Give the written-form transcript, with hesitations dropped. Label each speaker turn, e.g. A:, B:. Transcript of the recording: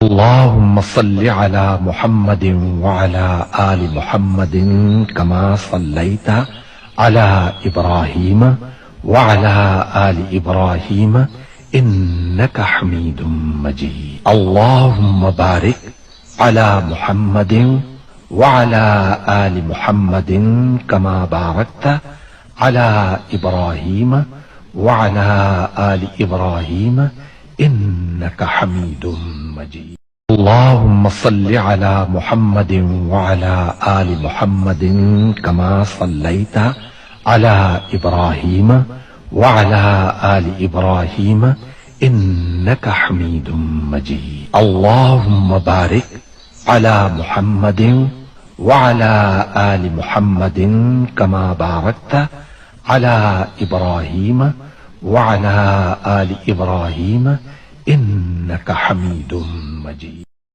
A: اللهم صل على محمد وعلى آل محمد كما صليت على إبراهيم وعلى آل إبراهيم إنك حميد مجيد. اللهم بارك على محمد وعلى آل محمد كما باركت على إبراهيم وعلى آل إبراهيم إنك حميد مجيد. اللهم صل على محمد وعلى آل محمد كما صليت على إبراهيم وعلى آل إبراهيم إنك حميد مجيد. اللهم بارك على محمد وعلى آل محمد كما باركت على إبراهيم وعلى آل إبراهيم إنك حميد مجيد.